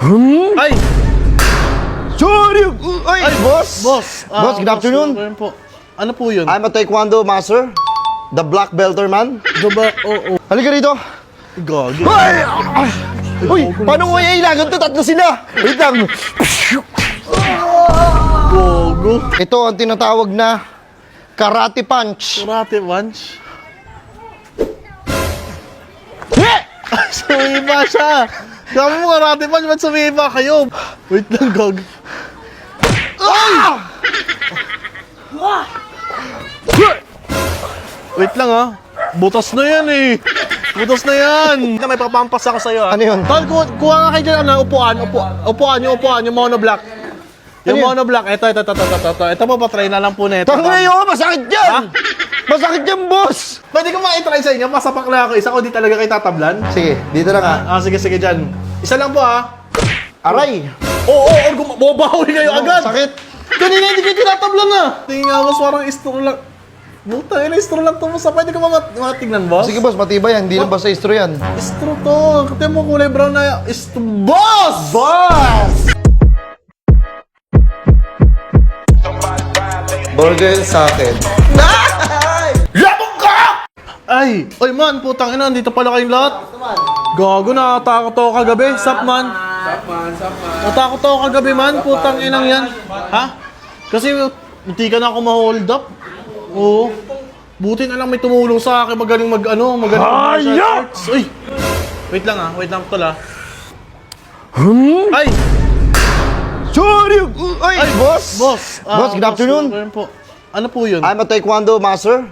Ay! Sorry! Ay, boss! Boss! Boss, good afternoon. Boss, po. Ano po yun? I'm a taekwondo master. The black belter man. Diba? Oo. Halika rito. Gagi. Ay! Uy, paano ko iilangan to? Tatlo sila. Wait lang. Gogo. Ito ang tinatawag na karate punch. Karate punch. Heh! Sumiba siya. Sabi mo karate punch, ba't sumiba kayo? Wait lang, Gog. Ah! Wait lang ha. Butas na yan eh. Butas na yan. May papampas ako sa'yo ha. Ano yun? Tol, kuha nga kayo dyan, upuan, yung monoblock. Yung Ano yun? monoblock, ito. Ito po, patry na lang po na ito. Tangay ako, masakit yan! Ha? Masakit yan, boss! Pwede ko makitry sa inyo, masapak na ako. Isa ko di talaga kayo tatablan. Sige, dito lang ha. Sige dyan. Isa lang po ha. Aray! Oo, bumabawi kayo agad. Sakit! Kanina hindi kayo tinatablan na. Tingin nga, boss, parang istro lang. Buta, istro lang to, boss. Pwede ko matignan, boss? Sige, boss, matibay yan. Hindi lang basta istro yan. Istro to. Kati mo kulay brown na istro. Boss! Boss! Burger sa akin. Labog ka! Ay! Oy man, putang ina, dito pala kayong lahat. Gago, nakatakot ako kagabi. Sup man? Natakot ako kagabi man, putang inang yan. Ha? Kasi hindi ka na ako ma-hold up. Oo. Buti na lang may tumulong sa akin, magaling magaling martial arts. Uy! Wait lang tol ha. Ay! Sorry! Ay, boss! Boss! Boss, good afternoon. Po. Ano po yun? I'm a taekwondo master.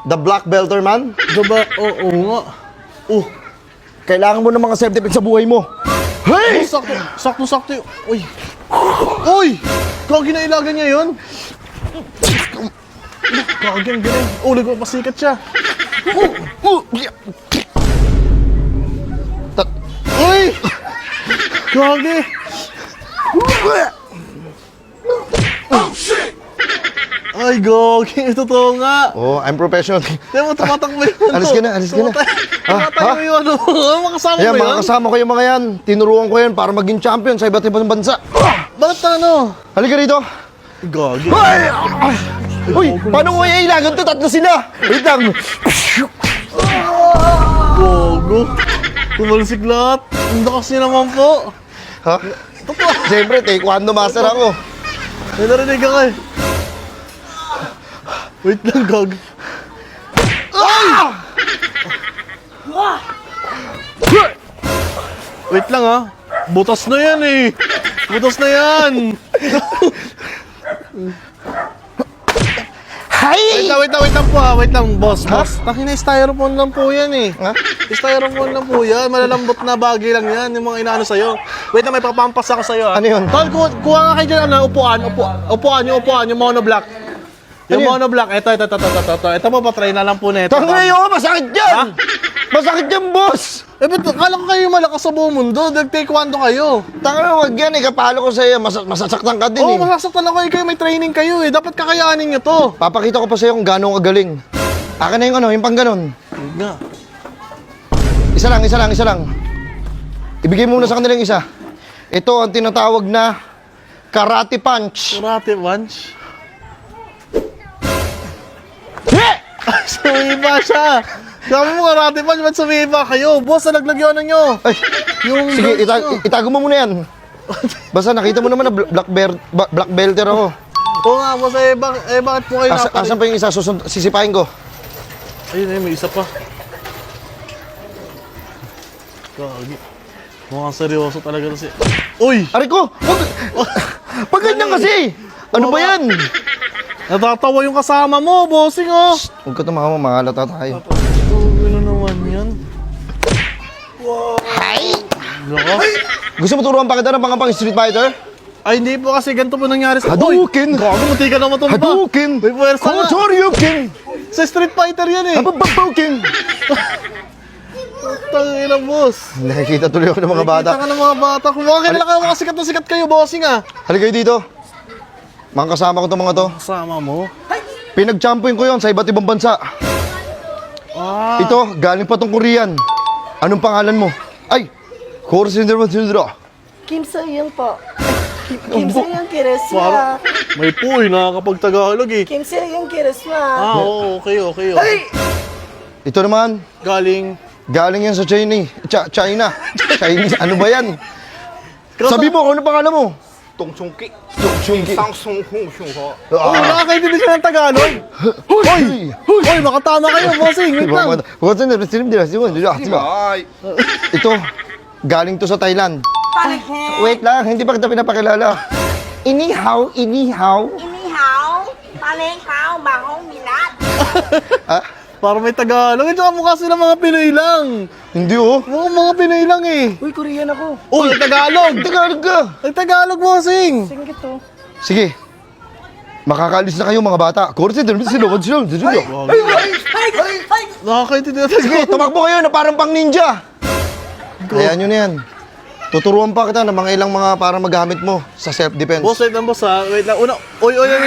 The black belter man. Diba? Oo nga. Oh! Kailangan mo ng mga self-defense sa buhay mo. Hey! Sakto. Uy! Uy! Gagi na ilagan niya yun? Gagi, ang galing. Oh, nagpapasikat siya. Uy! Gagi! Ay, Gagi. Totoo nga. Oh, I'm professional. Di mo, tumatakbo yun. Alis ka na. Tumatakbo yun. Makasama Ayan, mo mga yan? kasama ko yung mga yan. Tinuruan ko yan para maging champion sa iba't ibang bansa. Bakit ano? Halika rito. Gagi. Ay! Uy, paano ko iilangan to? Tatlo sila. Wait lang. Gogo. Tumalsik lahat. Ang lakas niya naman po. Ha? Siyempre, taekwondo master ako. May narinig ako eh. Wait lang, Gog. Ah! Wait lang ha. Butas na yan eh. Butas na yan. Hay! Wait lang po ha. Wait lang, boss. Takin na, styrofoam lang po yan eh. Ha? Styrofoam lang po yan. Malalambot na bagay lang yan. Yung mga inaano sa'yo. Wait lang, may papampas ako sa'yo ha. Ano yun? Tol, kuha nga kayo dyan, upuan, yung monoblock. Yung Ano yun? monoblock, ito. Ito mo, patry na lang po na ito. Tangay ako, masakit yan! Ha? Masakit yan, boss! Eh, ba't kala ko kayo malakas sa buong mundo? Nag-taekwondo kayo. Tangay, wag yan eh. Kapalo ko sa'yo. Masasaktan ka din Oo, eh. masasaktan ako kayo. May training kayo eh. Dapat kakayanin nyo to. Papakita ko pa sa'yo kung gano'ng kagaling. Akin na yung ano, yung pang ganon. Huwag nga. Isa lang. Ibigay mo muna sa kanila yung isa. Ito ang tinatawag na karate punch. Karate punch. Heh! Sumiba siya. Sabi mo karate punch, ba't sumiba kayo? Boss, nalagyan na nyo. Ay, Yung sige, girls nyo. itago mo muna yan. Basta nakita mo naman na black belter ako. Oo nga, boss. Bakit po kayo Asan pa yung isa? Sisipain ko. Ayun, may isa pa. Gagi. Mukhang seryoso talaga to si... Uy! Aray ko! Pag ganyan kasi! Ano ba yan? Natatawa yung kasama mo, bossing oh! Huwag ka tumawa, mahalata tayo. Ano naman yan? Hay! Laka. Gusto mo turuan pa kita ng mga pang Street Fighter? Ay, hindi po kasi ganito po nangyari sa... Hadouken! Uy! Gago, munti ka na matumba! Hadouken! May puwersa nga! Kotoryuken! Sa Street Fighter yan eh! Habababouken! Tangina, boss! Nakikita tuloy ako ng mga bata. Kita ka ng mga bata. Kung mga kilala ka, mga sikat na sikat kayo, bossing ah! Halika kayo dito. Mga kasama ko itong mga to. Kasama mo? Pinag-champion ko yon sa iba't ibang bansa. Ah! Ito, galing pa tong Korean. Anong pangalan mo? Ay! Korsindra. Kim Soo-young po. Kim Soo-young Kirisma. Parang may puy, nakakapag-Tagalog eh. Kim Soo-young Kirisma. Oo, okay. Ito naman, Galing. galing yan sa China. China. Chinese, ano ba yan? Sabi mo, kung ano pangalan mo? Tongchungki. Chungki. Oh, nakakaintindi siya ng Tagalog. Hoy! Hoy, makatama kayo, bossing. Wait lang. Ay. Ito, galing to sa Thailand. Wait lang, hindi pa kita pinapakilala. Inihaw. Ini hao, paling hao, bahong minat. Ah, Para may Tagalog. At saka mukha sila mga Pinoy lang. hindi oh. Mga Pinoy lang eh. Uy, Korean ako. Uy, Tagalog! Tagalog ka. Tagalog, bossing! Singit to. Sige. Makakaalis na kayo mga bata. Nakakaintindi na Sige, Tagalog. tumakbo kayo na parang pang ninja. Hayaan nyo na yan. Tuturuan pa kita ng mga ilang mga para magamit mo sa self-defense. Boss, wait lang, boss ha. Wait lang. Wait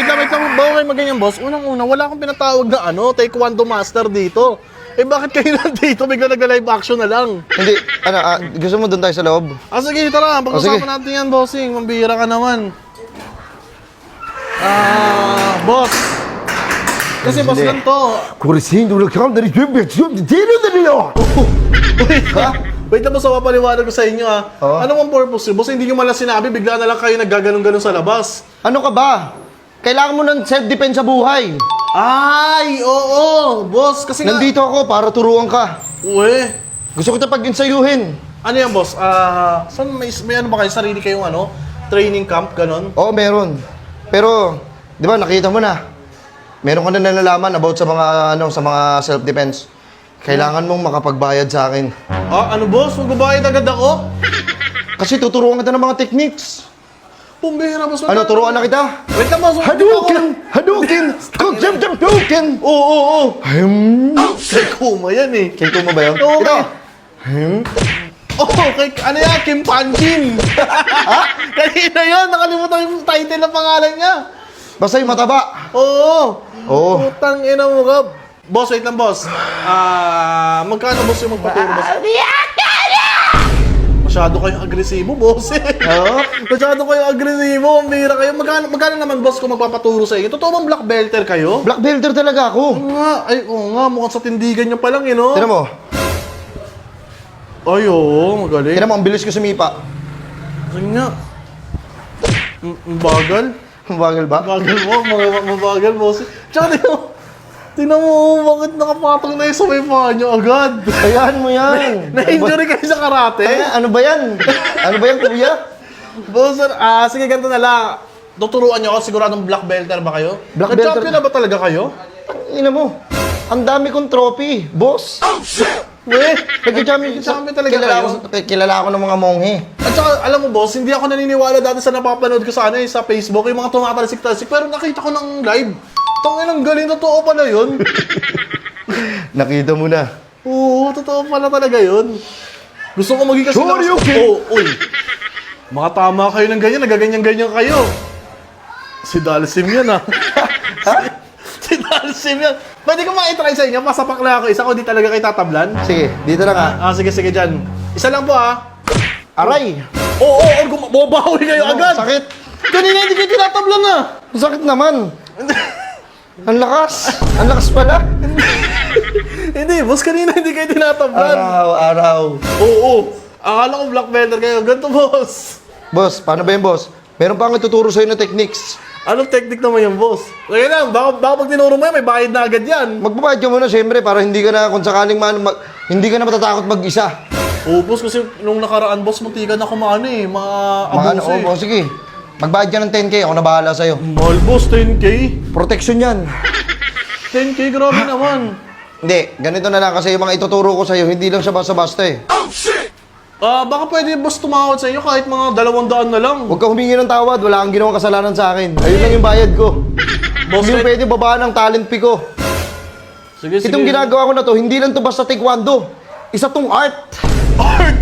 lang. Bago kayo maganyan, boss. Unang-una, wala akong pinatawag na Taekwondo Master dito. Eh, bakit kayo nandito? Bigla nag-live action na lang. Hindi, gusto mo doon tayo sa loob? Sige, tara. sige. Pag-usapan natin yan, bossing. Mambihira ka naman. Boss. Kasi boss Hindi. ganito. Wait lang, boss. Mapaliwanag ko sa inyo Oo. Ano ang purpose yun? Boss, hindi nyo malang sinabi. Bigla na lang kayo naggaganong-ganon sa labas. Ano ka ba? Kailangan mo ng self-defense sa buhay. Ay, oo. Boss, kasi nga... Nandito ako para turuan ka. Uwe. Gusto kita pag-insayuhin. Ano yan, boss? Saan may ano ba kayo? Sarili kayong training camp, ganon? Oo, meron. Pero, di ba, nakita mo na. Meron ka na nalalaman about sa mga, sa mga self-defense. Kailangan mong makapagbayad sa akin. Ano, boss? Magbabayad agad ako? Kasi tuturuan kita ng mga techniques. Pumbihira, boss. Ano, turuan na kita? Wait lang, boss. Hadouken! Hadouken! Hadouken! Oo. Hmm. Kay Kuma yan eh. Kay Kuma ba yun? Oo. Ito! Ano yan? Kim Panjin. Kanina yun. Nakalimutan yung title ng pangalan niya. Basta yung mataba. Oo. Oo. Putang ina mo ka. Boss, wait lang, boss. Magkano, boss, yung magpaturo, boss? Masyado kayong agresibo, boss. Oo. Masyado kayong agresibo. Ang bihira kayo. Magkano naman, boss, kung magpapaturo sa inyo? Totoo bang black belter kayo? Black belter talaga ako. Oo nga. Mukhang sa tindigan nyo pa lang, no? Tignan mo. Ay, oo. Magaling. Tignan mo, ang bilis ko sumipa. Sige nga. Bagal. Bagal ba? Bagal mo. Mabagal, boss. Tsaka, tingnan mo, bakit nakapatong na yung sa may paa nyo agad? Hayaan mo yan. Na-injury kayo sa karate? Ano ba yan? Ano ba yan, kuya? Boss, sige, ganito na lang. Tuturuan nyo ako, siguradong black belter ba kayo? Black Nag-champion belter. na ba talaga kayo? Ina mo. Ang dami kong trophy, boss. Weh, Nag-champion Nag-champion talaga kilala ako ng mga monghe. At saka, alam mo boss, hindi ako naniniwala dati sa napapanood ko sa sa Facebook, yung mga tumatalsik-talsik, pero nakita ko ng live. Tangin, ang galing, totoo pala yun. Nakita mo na. Oo, totoo pala talaga yun. Gusto ko maging kasi Sorry, okay. Uy. Mga tama kayo ng ganyan, nagaganyan-ganyan kayo. Si Dalsim yan Si Dalsim yan. Pwede ko ma-try sa inyo, pasapak lang ako isa, kung di talaga kayo tatablan. Sige, dito lang ha. Sige dyan. Isa lang po Aray! Oo, bumabawi kayo agad. Sakit! Kanina hindi kayo tinatablan Ang sakit naman! Ang lakas! Ang lakas pala! Hindi, boss, kanina hindi kayo tinatablan. Araw! Oo. Akala ko black belter kayo. Ganito, boss. Boss, paano ba yun, boss? Meron pa akong tuturo sa'yo na techniques. Anong technique naman yung boss? Kaya lang, baka pag tinuro mo yan, may bayad na agad yan. Magbabayad ka muna, siyempre, para hindi ka na, kung sakaling hindi ka na matatakot mag-isa. Oo, boss, kasi nung nakaraan, boss, muntikan ako ma-abuse Oo, sige. Magbayad ka ng 10K, ako na bahala sa'yo. Mahal, boss, 10K? Protection yan. 10K, grabe naman. Hindi, ganito na lang kasi yung mga ituturo ko sa'yo, hindi lang siya basta-basta eh. Baka pwede, boss, tumawad sa inyo kahit mga 200 na lang. Huwag ka humingi ng tawad, wala kang ginawang kasalanan sa akin. Ayun lang yung bayad ko. Boss, Hindi pwede babaan ang talent fee ko. Sige. Itong ginagawa ko na to, hindi lang to basta taekwondo. Isa tong art. Art!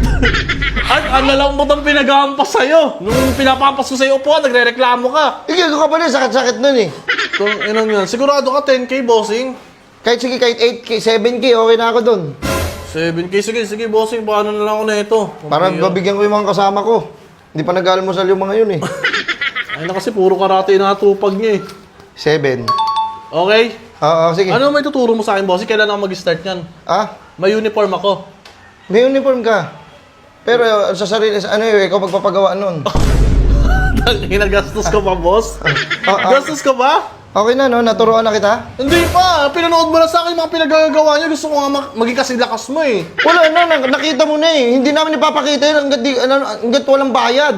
Art, ang lalambot ang pinag-aampas sa'yo. Nung pinapampas ko sa'yo upuan, nagre-reklamo ka. Ikaw ka pala, sakit-sakit nun eh. Kung inang yan, sigurado ka 10K, bossing. Kahit sige, kahit 8K, 7K, okay na ako dun. 7K, sige, bossing, paano na lang ako na ito? Para babigyan ko yung mga kasama ko. Hindi pa nag-almusal yung mga yun eh. Ay na kasi puro karate na natupag niya eh. 7. Okay? Oo, sige. Ano may tuturo mo sa akin, boss? Kailan ako mag-start niyan? Ah, May uniform ako. may uniform ka. Pero sa sarili, ano yun, ikaw magpapagawa nun. Ginagastos ka ba, boss? Gastos ka ba? Okay na, no? Naturuan na kita? Hindi pa. Pinanood mo na sa akin yung mga pinagagawa niyo. Gusto ko nga maging kasing lakas mo eh. Wala na, nakita mo na eh. Hindi namin ipapakita yun hanggat walang bayad.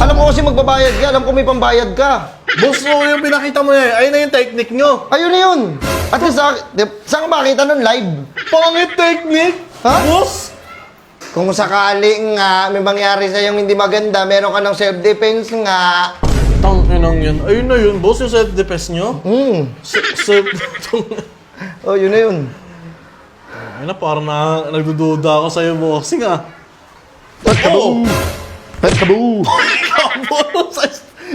Alam ko kasi magbabayad ka, alam ko may pambayad ka. Boss, mo yung pinakita mo na eh. Ayun na yung technique nyo. Ayun na yun. At least, saan ka makita nun live? Pangit technique? Ha? Boss? Kung sakaling nga may mangyari sa'yong hindi maganda, meron ka ng self-defense nga. Tangkinang yan. Ayun na yun, boss. Yung self-defense nyo. Self... Oh, yun na yun. Ayun na, parang nagdududa ako sa'yo, bossing ah. Oh! Pet kaboo! Kaburo sa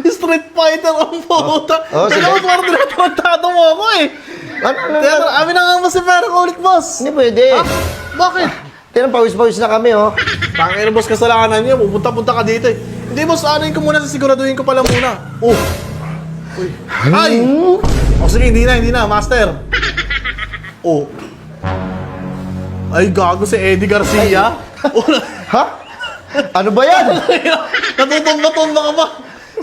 Street Fighter ang puta. Oh, sige. Kaya mo parang tinatarantado mo ako eh. Ano? Kaya amin na nga mas pera ko ulit, boss. Hindi pwede. Ha? Bakit? Tingnan, pawis-pawis na kami, oh. Tangin na, boss, kasalanan niya. Pupunta-punta ka dito eh. Hindi, boss, anuin ko muna. Siguraduhin ko pala muna. Oh. Uy. Ay! O sige, hindi na, master. Oh. Ay, gago si Eddie Garcia. Oh, Ha? Ano ba yan? natutumba-tumba ka ba?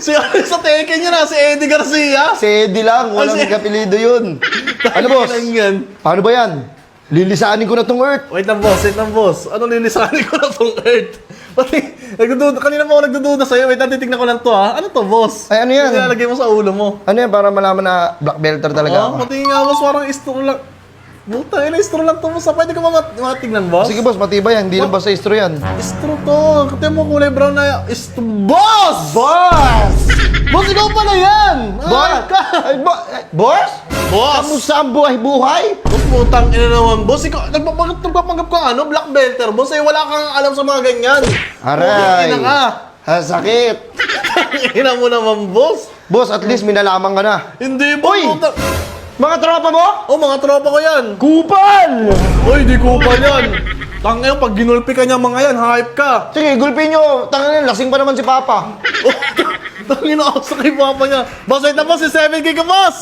Sa Tekken yun si Eddie Garcia. Si Eddie lang, walang si- kapilido yun. Ano, boss? Tangin yan. Paano ba yan? Lilisanin ko na tong earth. Wait lang, boss. Ano lilisanin ko na tong Earth? Pati, kanina pa ako nagdududa sa'yo. Wait, titignan ko lang to ha. Ano to, boss? Ay, ano yan? Nilalagay mo sa ulo mo. Ano yan, para malaman na black belter talaga Oo, ako. pati nga, boss, parang istro lang. Buta, istro lang to, boss. Pwede ka matignan, boss? Sige, boss, matibay yan. Hindi lang basta istro yan. Istro to. Kati mo kulay brown na istro. Boss! Boss! Boss, ikaw pala yan! Boss! Ay, boss? Boss! Kamusta ang buhay-buhay? Boss, putang ina naman. Boss, ikaw, nagpapanggap ka black belter. Boss, wala kang alam sa mga ganyan. Aray! Ina ka. Sakit! Ina mo naman, boss. Boss, at least minalaman ka na. Hindi, boss. Uy! Mga tropa mo? Oh, mga tropa ko yan. Kupal! Uy, di ko pa yan. Tangin, pag ginulpi ka niya mga yan, hype ka. Sige, gulpin nyo. Tangin, lasing pa naman si Papa. Tangin ako sa kay papa niya. Boss, wait na, boss. Si 7K ka, boss.